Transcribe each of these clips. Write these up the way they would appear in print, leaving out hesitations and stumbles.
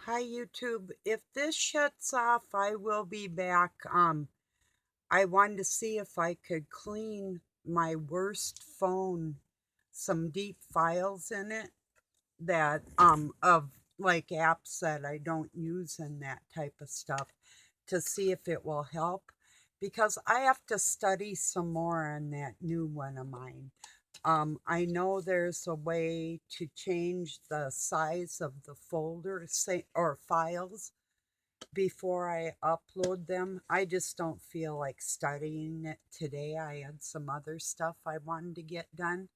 Hi YouTube. If this shuts off, I will be back. I wanted to see if I could clean my worst phone, some deep files in it that of like apps that I don't use and that type of stuff to see if it will help because I have to study some more on that new one of mine. I know there's a way to change the size of the folder say, or files before I upload them. I just don't feel like studying it today. I had some other stuff I wanted to get done.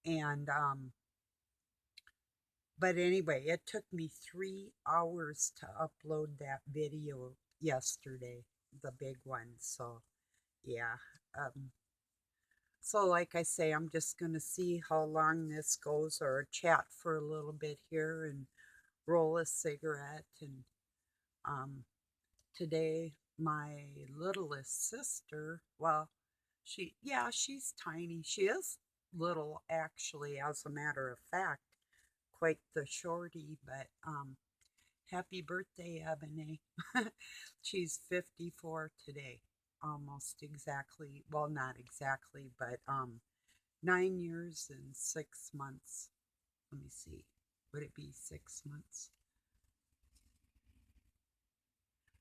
And, but anyway, it took me 3 hours to upload that video yesterday, the big one. So, yeah. Um, so, like I say, I'm just going to see how long this goes or chat for a little bit here and roll a cigarette. And um, today, my littlest sister, well, she's tiny. She is little, actually, as a matter of fact, quite the shorty, but happy birthday, Ebony. She's 54 today, almost exactly. Well, not exactly, but 9 years and 6 months. Let me see. Would it be 6 months?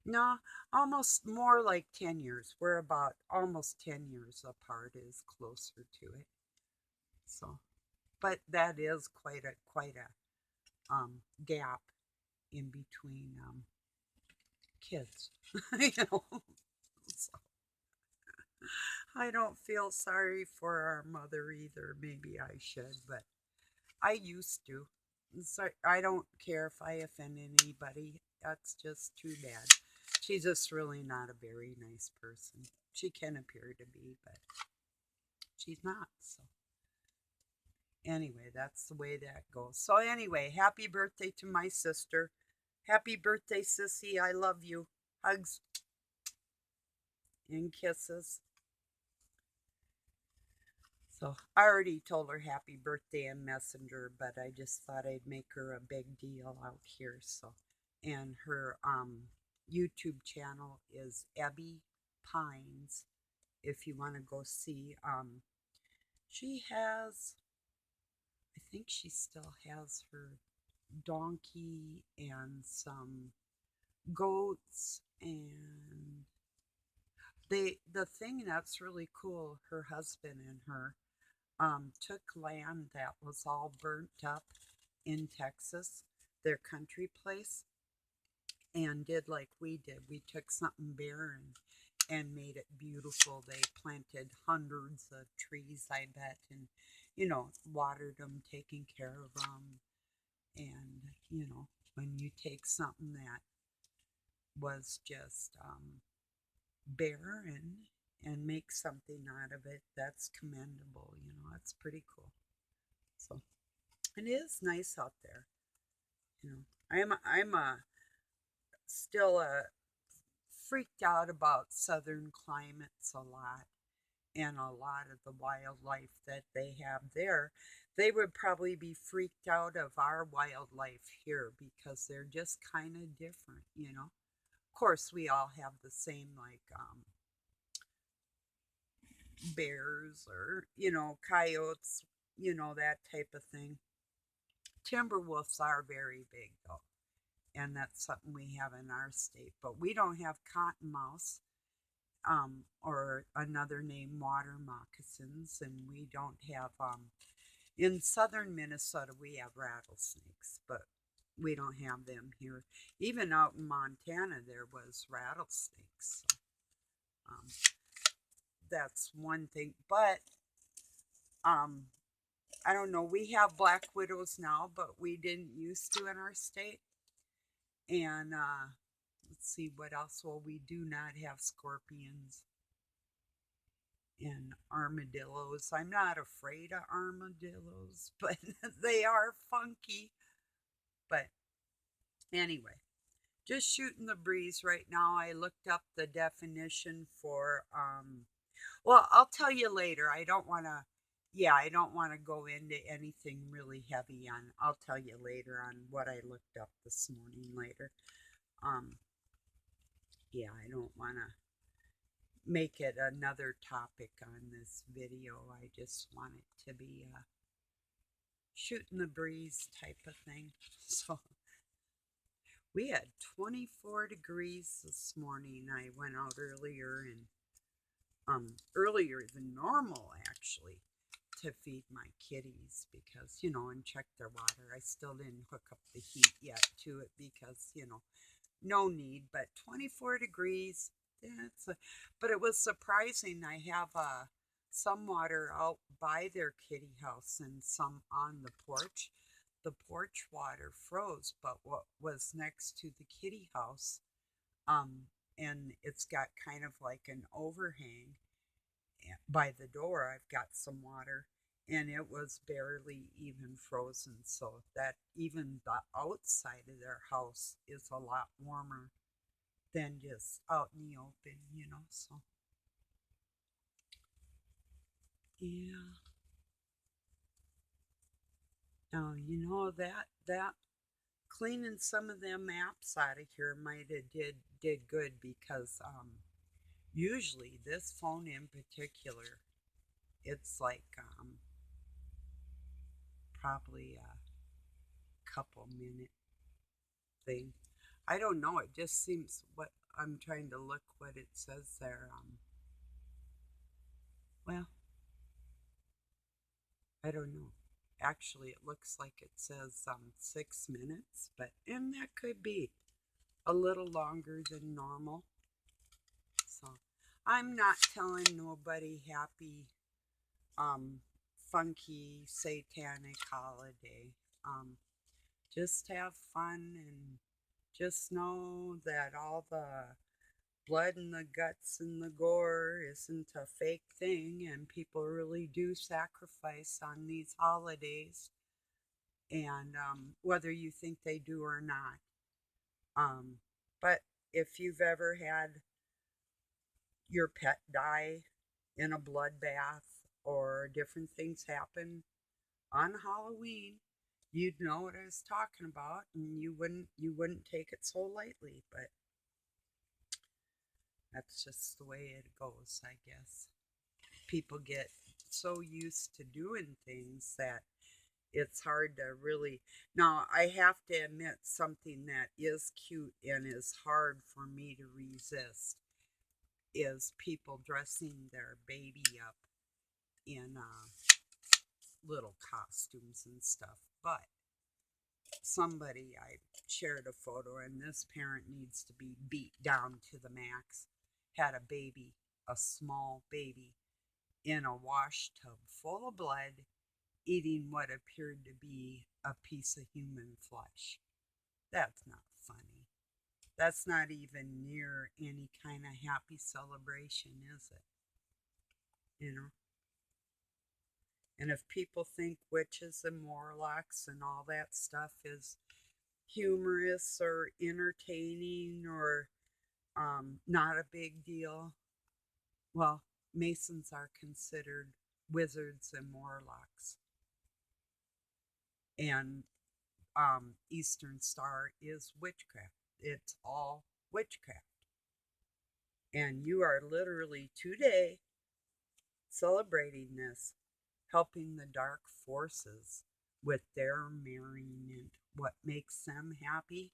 No, almost more like 10 years. We're about almost 10 years apart is closer to it. So, but that is quite a gap in between kids. you know. So I don't feel sorry for our mother either. Maybe I should, but I used to. So I don't care if I offend anybody. That's just too bad. She's just really not a very nice person. She can appear to be, but she's not. So anyway, that's the way that goes. So anyway, happy birthday to my sister. Happy birthday, sissy. I love you. Hugs and kisses. So I already told her happy birthday in Messenger, but I just thought I'd make her a big deal out here. So, and her YouTube channel is Ebbie Pines. If you want to go see, she has, I think she still has her donkey and some goats and the thing that's really cool, her husband and her took land that was all burnt up in Texas, their country place, and did like we did. We took something barren and made it beautiful. They planted hundreds of trees, I bet, and watered them, taking care of them. And when you take something that was just barren and make something out of it, that's commendable. That's pretty cool. So it is nice out there. You know, I'm still freaked out about southern climates a lot and a lot of the wildlife that they have there. They would probably be freaked out of our wildlife here because they're just kind of different. Of course, we all have the same like bears or coyotes, that type of thing. Timber wolves are very big though, and that's something we have in our state. But we don't have cottonmouths, or another name, water moccasins, and we don't have in southern Minnesota we have rattlesnakes, but we don't have them here. Even out in Montana there was rattlesnakes. So, um, that's one thing. But um, I don't know. We have black widows now, but we didn't used to in our state. And let's see what else. Well, we do not have scorpions and armadillos. I'm not afraid of armadillos, but they are funky. But anyway, just shooting the breeze right now. I looked up the definition for well, I'll tell you later. I don't want to yeah, I don't want to go into anything really heavy on. I'll tell you later on what I looked up this morning later. Um, yeah, I don't want to make it another topic on this video. I just want it to be a shooting the breeze type of thing. So we had 24 degrees this morning. I went out earlier and earlier than normal actually to feed my kitties because, and check their water. I still didn't hook up the heat yet to it because, no need, but 24 degrees, but it was surprising. I have some water out by their kitty house and some on the porch. The porch water froze, but what was next to the kitty house, um, and it's got kind of like an overhang by the door. I've got some water, and it was barely even frozen, so that even the outside of their house is a lot warmer than just out in the open. So yeah. Now that cleaning some of them apps out of here might have did good because usually this phone in particular, it's like probably a couple minute thing. I don't know. It just seems what I'm trying to look what it says there. Well, I don't know. Actually, it looks like it says 6 minutes, but and that could be a little longer than normal. So I'm not telling nobody happy, um, funky, satanic holiday. Um, just have fun and just know that all the blood and the guts and the gore isn't a fake thing, and people really do sacrifice on these holidays, and whether you think they do or not. Um, but if you've ever had your pet die in a bloodbath or different things happen on Halloween, you'd know what I was talking about, and you wouldn't take it so lightly. But that's just the way it goes, I guess. People get so used to doing things that it's hard to really. Now, I have to admit something that is cute and is hard for me to resist is people dressing their baby up in little costumes and stuff. But somebody, I shared a photo, and this parent needs to be beat down to the max, had a baby, a small baby, in a wash tub full of blood, eating what appeared to be a piece of human flesh. That's not funny. That's not even near any kind of happy celebration, is it? You know? And if people think witches and warlocks and all that stuff is humorous or entertaining or not a big deal, well, Masons are considered wizards and warlocks. And Eastern Star is witchcraft. It's all witchcraft. And you are literally today celebrating this, helping the dark forces with their merriment. What makes them happy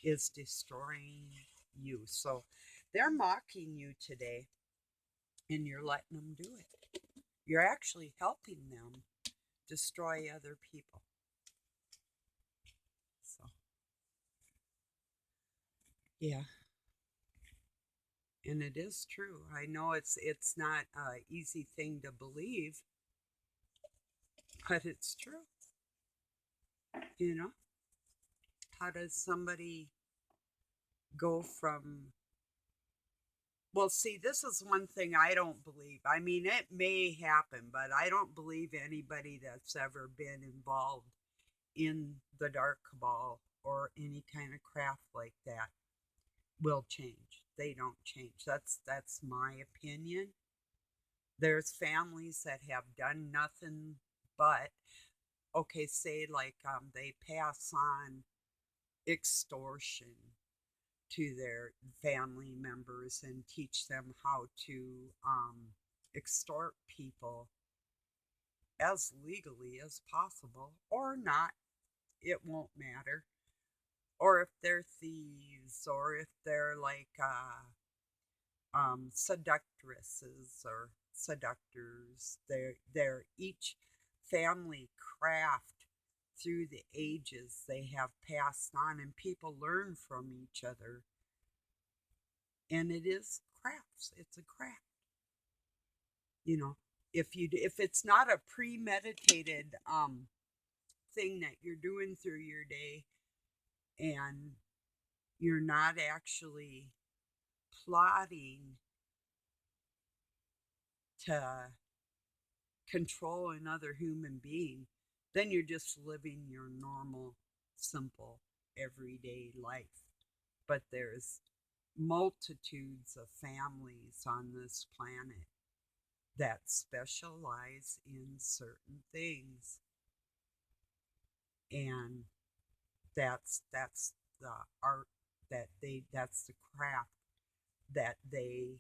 is destroying you. So they're mocking you today, and you're letting them do it. You're actually helping them destroy other people. So, yeah. And it is true. I know it's not an easy thing to believe, but it's true. You know, how does somebody go from, well, see, this is one thing I don't believe. I mean, it may happen, but I don't believe anybody that's ever been involved in the dark cabal or any kind of craft like that will change. They don't change. That's my opinion. There's families that have done nothing but, okay, say like they pass on extortion to their family members and teach them how to extort people as legally as possible or not. It won't matter. Or if they're thieves, or if they're like seductresses or seductors. They're each family craft through the ages they have passed on, and people learn from each other. And it is crafts. It's a craft. You know, if it's not a premeditated thing that you're doing through your day, and you're not actually plotting to control another human being, then you're just living your normal, simple, everyday life. But there's multitudes of families on this planet that specialize in certain things, and that's the art that's the craft that they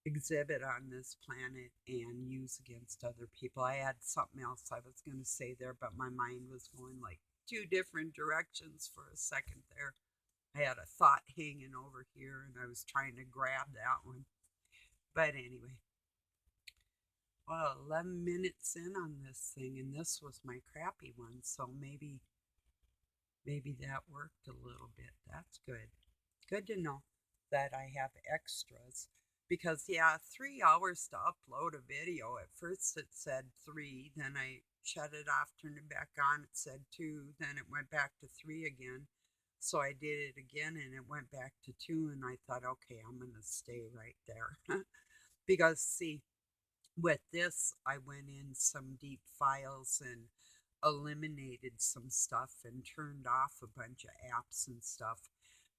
exhibit on this planet and use against other people. I had something else I was going to say there, but my mind was going like two different directions for a second there. I had a thought hanging over here and I was trying to grab that one. But anyway, well, 11 minutes in on this thing, and this was my crappy one, so maybe that worked a little bit. That's good. Good to know that I have extras. Because, yeah, 3 hours to upload a video. At first it said 3, then I shut it off, turned it back on, it said 2, then it went back to 3 again. So I did it again and it went back to 2, and I thought, okay, I'm going to stay right there. Because, see, with this, I went in some deep files and eliminated some stuff and turned off a bunch of apps and stuff.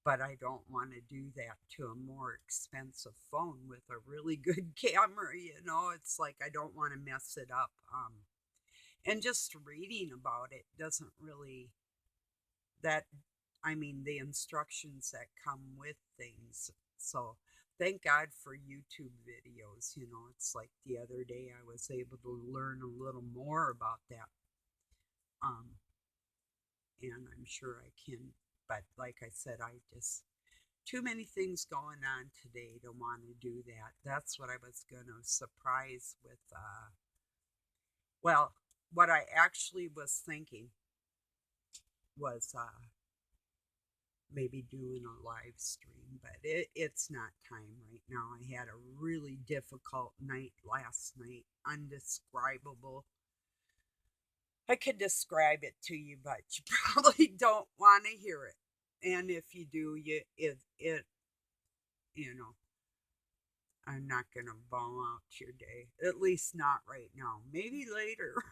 But I don't want to do that to a more expensive phone with a really good camera. It's like I don't want to mess it up. And just reading about it doesn't really, that, I mean, the instructions that come with things. So thank God for YouTube videos. It's like the other day I was able to learn a little more about that. Um, and I'm sure I can, but like I said, I just, too many things going on today to want to do that. That's what I was going to surprise with, well, what I actually was thinking was maybe doing a live stream, but it's not time right now. I had a really difficult night last night, undescribable. I could describe it to you, but you probably don't want to hear it. And if you do, you know, I'm not going to bum out your day. At least not right now. Maybe later.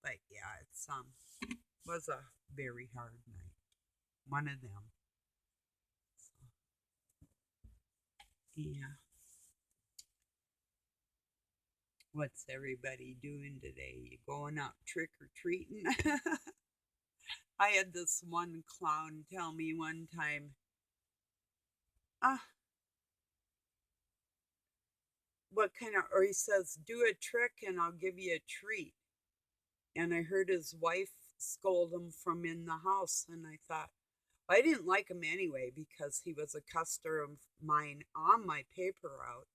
But yeah, it's was a very hard night. One of them. So, yeah. What's everybody doing today? You going out trick or treating? I had this one clown tell me one time, ah, what kind of, or he says, do a trick and I'll give you a treat. And I heard his wife scold him from in the house, and I thought, I didn't like him anyway because he was a customer of mine on my paper route,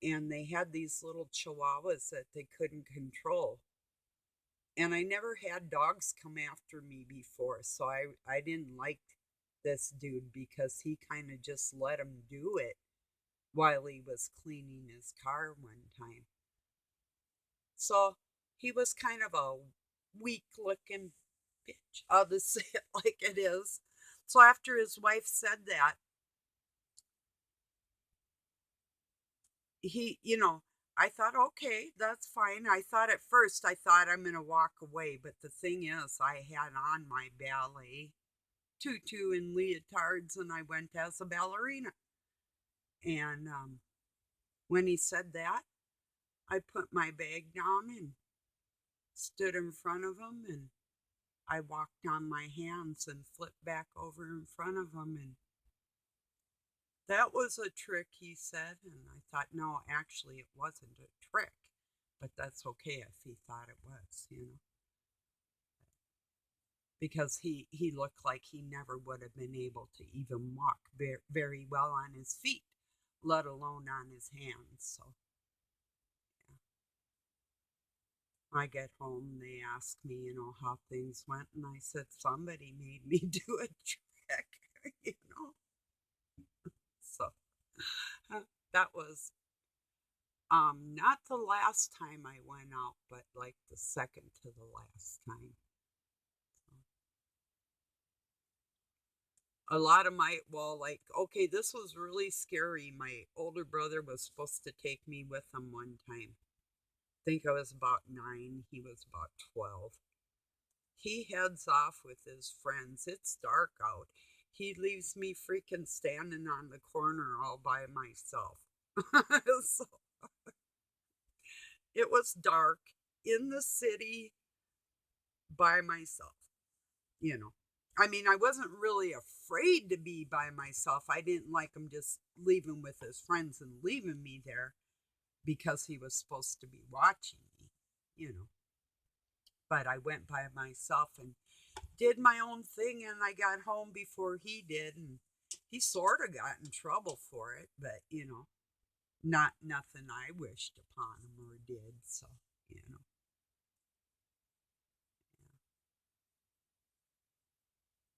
and they had these little chihuahuas that they couldn't control. And I never had dogs come after me before, so I didn't like this dude because he kind of just let him do it while he was cleaning his car one time. So he was kind of a weak looking bitch. I'll just say it like it is. So after his wife said that, I thought, okay, that's fine. I thought at first, I thought I'm going to walk away. But the thing is, I had on my ballet tutu and leotards, and I went as a ballerina. And when he said that, I put my bag down and stood in front of him, and I walked on my hands and flipped back over in front of him. And that was a trick, he said. And I thought, no, actually, it wasn't a trick. But that's okay if he thought it was, because he looked like he never would have been able to even walk very well on his feet, let alone on his hands. So I get home, they ask me, how things went, and I said, somebody made me do a trick. So that was not the last time I went out, but like the second to the last time. A lot of okay, this was really scary. My older brother was supposed to take me with him one time. I think I was about 9, he was about 12. He heads off with his friends. It's dark out. He leaves me freaking standing on the corner all by myself. So it was dark in the city by myself, you know. I mean, I wasn't really afraid to be by myself. I didn't like him just leaving with his friends and leaving me there because he was supposed to be watching me. But I went by myself and did my own thing, and I got home before he did, and he sort of got in trouble for it, but not nothing I wished upon him or did. So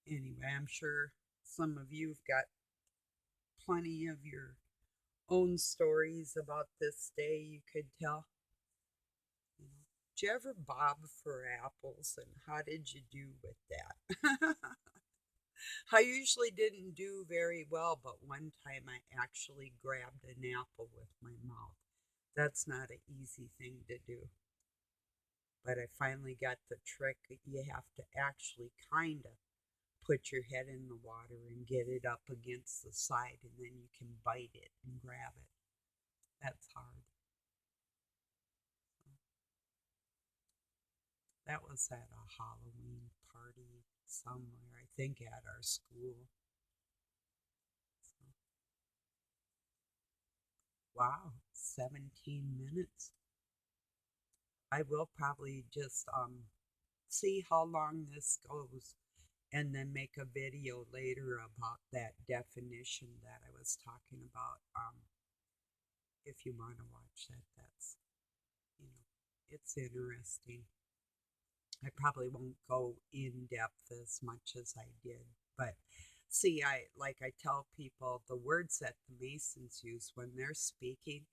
anyway, I'm sure some of you've got plenty of your own stories about this day you could tell. Did you ever bob for apples, and how did you do with that? I usually didn't do very well, but one time I actually grabbed an apple with my mouth. That's not an easy thing to do. But I finally got the trick. You have to actually kind of put your head in the water and get it up against the side, and then you can bite it and grab it. That's hard. That was at a Halloween party somewhere, I think at our school. So, wow, 17 minutes. I will probably just see how long this goes and then make a video later about that definition that I was talking about. If you want to watch that, that's, you know, it's interesting. I probably won't go in depth as much as I did, but see, I tell people the words that the Masons use when they're speaking,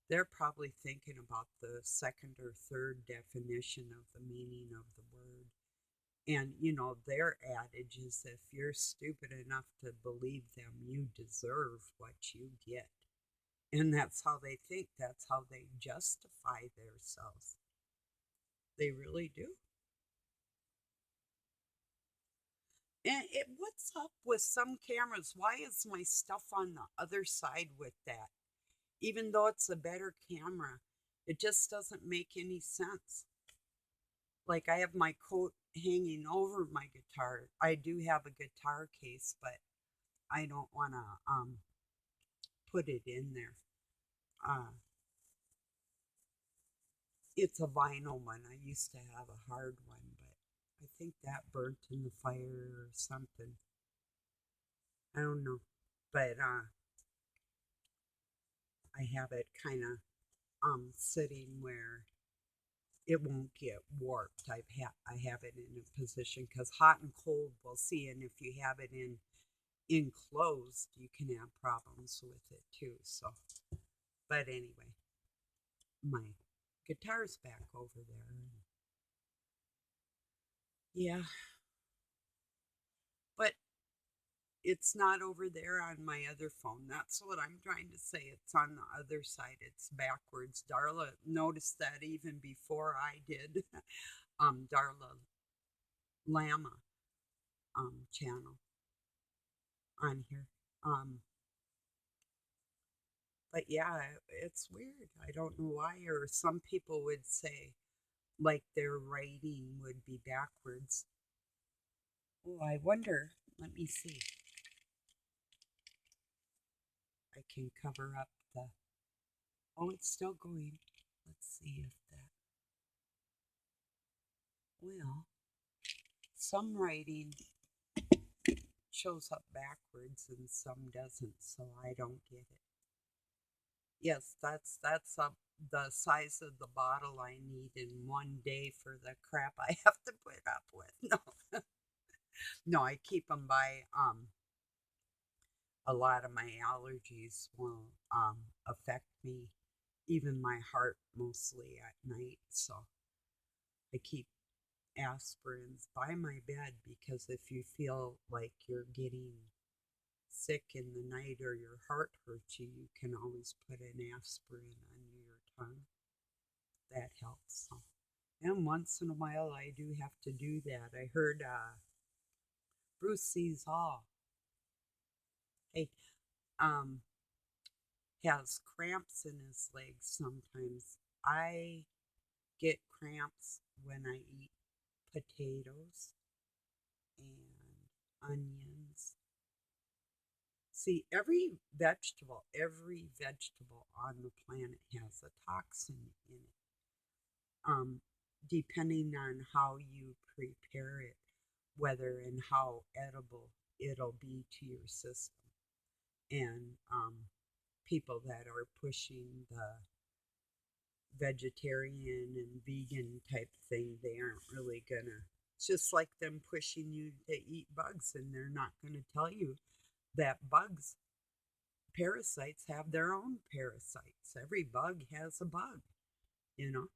they're probably thinking about the second or third definition of the meaning of the word. And, their adage is if you're stupid enough to believe them, you deserve what you get. And that's how they think, that's how they justify themselves. They really do. And what's up with some cameras? Why is my stuff on the other side with that? Even though it's a better camera, it just doesn't make any sense. Like I have my coat hanging over my guitar. I do have a guitar case, but I don't want to put it in there. It's a vinyl one. I used to have a hard one, but I think that burnt in the fire or something. I don't know. But I have it kind of sitting where it won't get warped. I have it in a position because hot and cold we'll see, and if you have it enclosed, you can have problems with it too. So, but anyway, my guitar's back over there. Yeah, but it's not over there on my other phone. That's what I'm trying to say. It's on the other side. It's backwards. Darla noticed that even before I did. Darla Lama channel. on here. Um, but yeah, it's weird. I don't know why. Or some people would say like their writing would be backwards. Oh, I wonder. Let me see. I can cover up the. Oh, it's still going. Let's see if that. Well, some writing shows up backwards and some doesn't, so I don't get it. Yes, that's the size of the bottle I need in one day for the crap I have to put up with. No, no, I keep them by. A lot of my allergies will affect me, even my heart mostly at night. So I keep aspirins by my bed because if you feel like you're getting sick in the night or your heart hurts you, you can always put an aspirin under your tongue. That helps. So, and once in a while, I do have to do that. I heard Bruce Sees All. Hey, um, has cramps in his legs sometimes. I get cramps when I eat potatoes and onions. See, every vegetable on the planet has a toxin in it. Depending on how you prepare it, whether and how edible it'll be to your system. And people that are pushing the vegetarian and vegan type thing, they aren't really gonna. It's just like them pushing you to eat bugs, and they're not gonna tell you that bugs, parasites have their own parasites. Every bug has a bug, you know.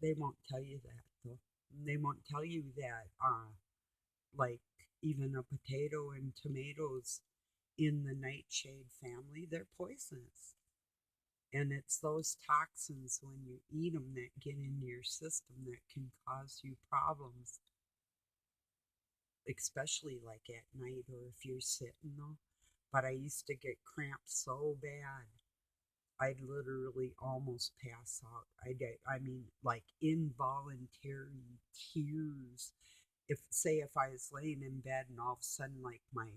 They won't tell you that though. They won't tell you that, like even a potato and tomatoes in the nightshade family, they're poisonous. And it's those toxins when you eat them that get into your system that can cause you problems, especially like at night or if you're sitting though. But I used to get cramps so bad, I'd literally almost pass out. I mean, like involuntary tears. If I was laying in bed and all of a sudden, like my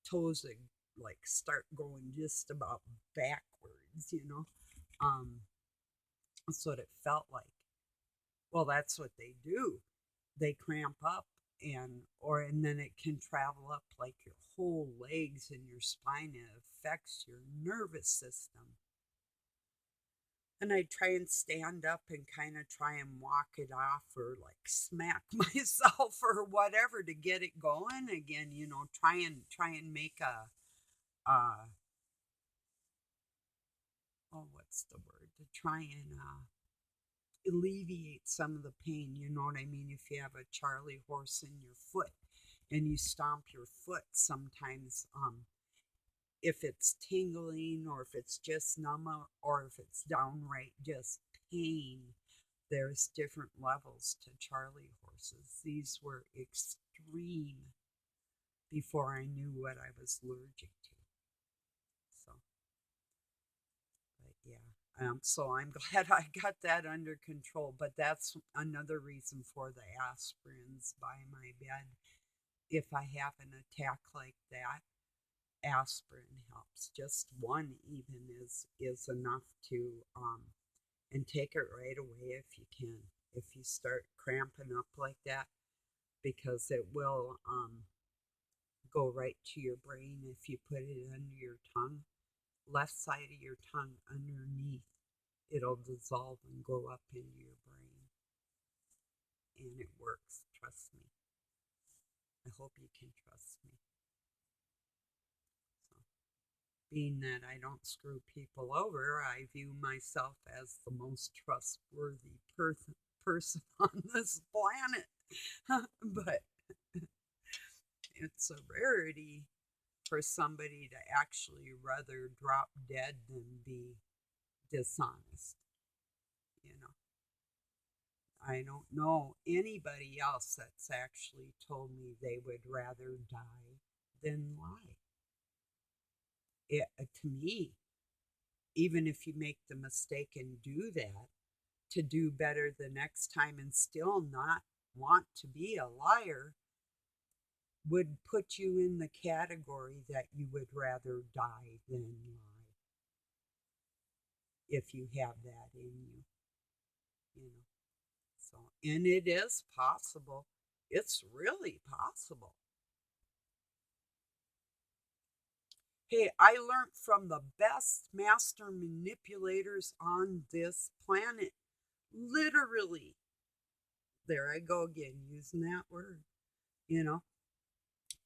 toes would like start going just about backwards, that's what it felt like. Well, that's what they do. They cramp up and then it can travel up like your whole legs and your spine. It affects your nervous system. And I try and stand up and kind of try and walk it off or like smack myself or whatever to get it going again, try and make uh oh, what's the word, to try and alleviate some of the pain. You know what I mean? If you have a Charlie horse in your foot and you stomp your foot, sometimes if it's tingling or if it's just numb or if it's downright just pain, there's different levels to Charlie horses. These were extreme before I knew what I was allergic to. So, but yeah. So I'm glad I got that under control. But that's another reason for the aspirins by my bed. If I have an attack like that, aspirin helps. Just one even is enough to and take it right away if you can. If you start cramping up like that, because it will go right to your brain if you put it under your tongue, left side of your tongue underneath. It'll dissolve and go up into your brain, and it works. Trust me. I hope you can trust me. So, being that I don't screw people over, I view myself as the most trustworthy person on this planet. But it's a rarity for somebody to actually rather drop dead than be dishonest. You know, I don't know anybody else that's actually told me they would rather die than lie. To me, even if you make the mistake and do that, to do better the next time and still not want to be a liar would put you in the category that you would rather die than lie if you have that in you, you know. So, and it is possible. It's really possible. Hey, I learned from the best master manipulators on this planet. Literally. There I go again, using that word, you know.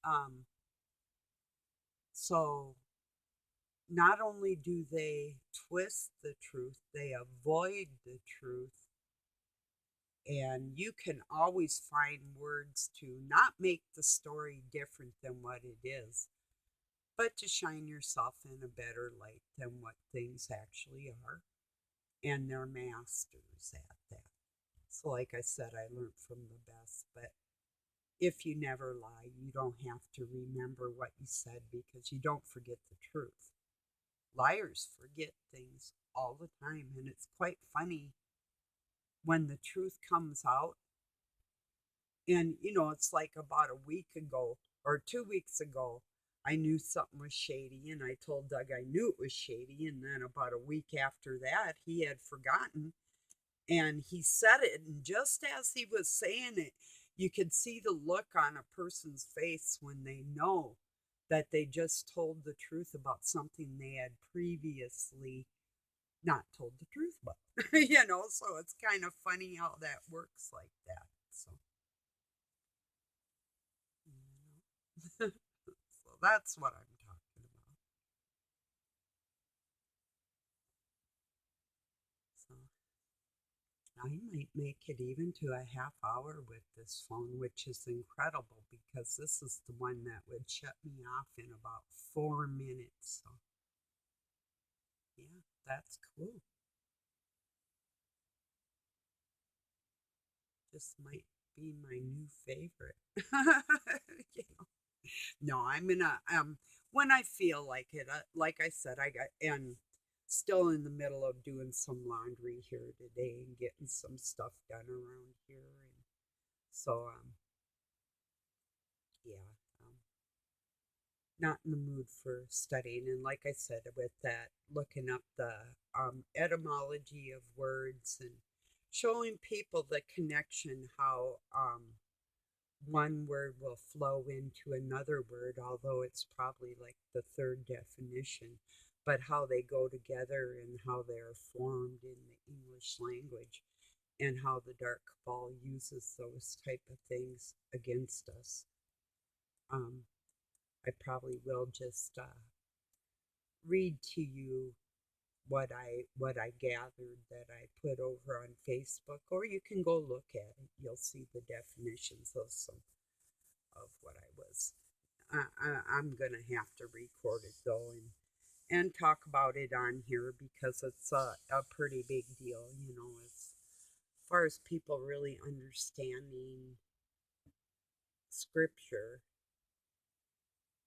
Um, so not only do they twist the truth, they avoid the truth. And you can always find words to not make the story different than what it is, but to shine yourself in a better light than what things actually are. And they're masters at that. So, like I said, I learned from the best. But if you never lie, you don't have to remember what you said because you don't forget the truth. Liars forget things all the time, and it's quite funny when the truth comes out. And, it's like about a week ago or 2 weeks ago, I knew something was shady, and I told Doug I knew it was shady. And then about a week after that, he had forgotten and he said it. And just as he was saying it, you could see the look on a person's face when they know that they just told the truth about something they had previously not told the truth about. So it's kind of funny how that works like that. So, so that's what I'm talking about. So I might make it even to a half hour with this phone, which is incredible because this is the one that would shut me off in about 4 minutes. So, yeah, that's cool. This might be my new favorite. you know. No, I'm gonna when I feel like it. Like I said, I got and still in the middle of doing some laundry here today and getting some stuff done around here, and so yeah, not in the mood for studying. And like I said, with that, looking up the etymology of words and showing people the connection, how one word will flow into another word, although it's probably like the third definition, but how they go together and how they're formed in the English language and how the dark ball uses those type of things against us. Um, I probably will just read to you what I gathered that I put over on Facebook, or you can go look at it. You'll see the definitions of some of what I was. I'm gonna have to record it though and talk about it on here because it's a pretty big deal, as far as people really understanding scripture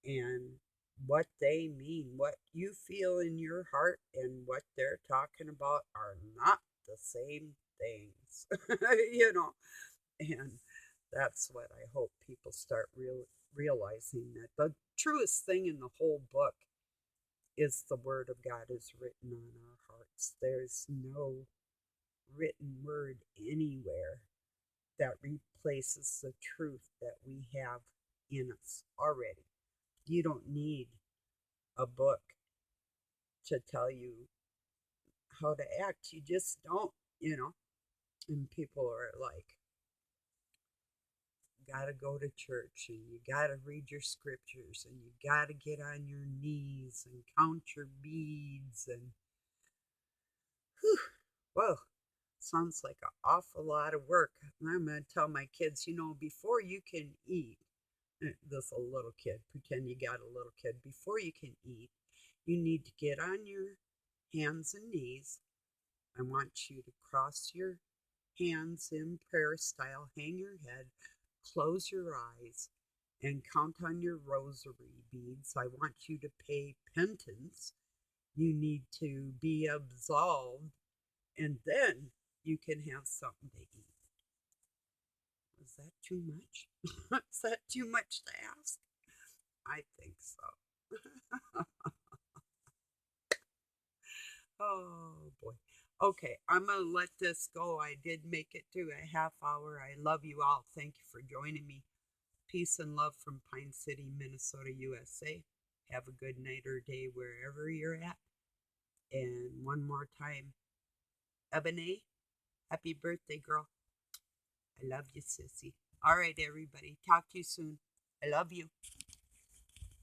and what they mean, what you feel in your heart and what they're talking about are not the same things, and that's what I hope people start realizing, that the truest thing in the whole book is the word of God is written on our hearts. There's no written word anywhere that replaces the truth that we have in us already. You don't need a book to tell you how to act. You just don't. And people are like, gotta go to church and you gotta read your scriptures and you gotta get on your knees and count your beads and whew, whoa, sounds like an awful lot of work. I'm gonna tell my kids, before you can eat, this a little kid, pretend you got a little kid, before you can eat, you need to get on your hands and knees. I want you to cross your hands in prayer style, hang your head, close your eyes, and count on your rosary beads. I want you to pay penance. You need to be absolved, and then you can have something to eat. Is that too much? Is that too much to ask? I think so. Oh boy. Okay, I'm going to let this go. I did make it to a half hour. I love you all. Thank you for joining me. Peace and love from Pine City, Minnesota, USA. Have a good night or day wherever you're at. And one more time, Ebony, happy birthday, girl. I love you, sissy. All right, everybody. Talk to you soon. I love you.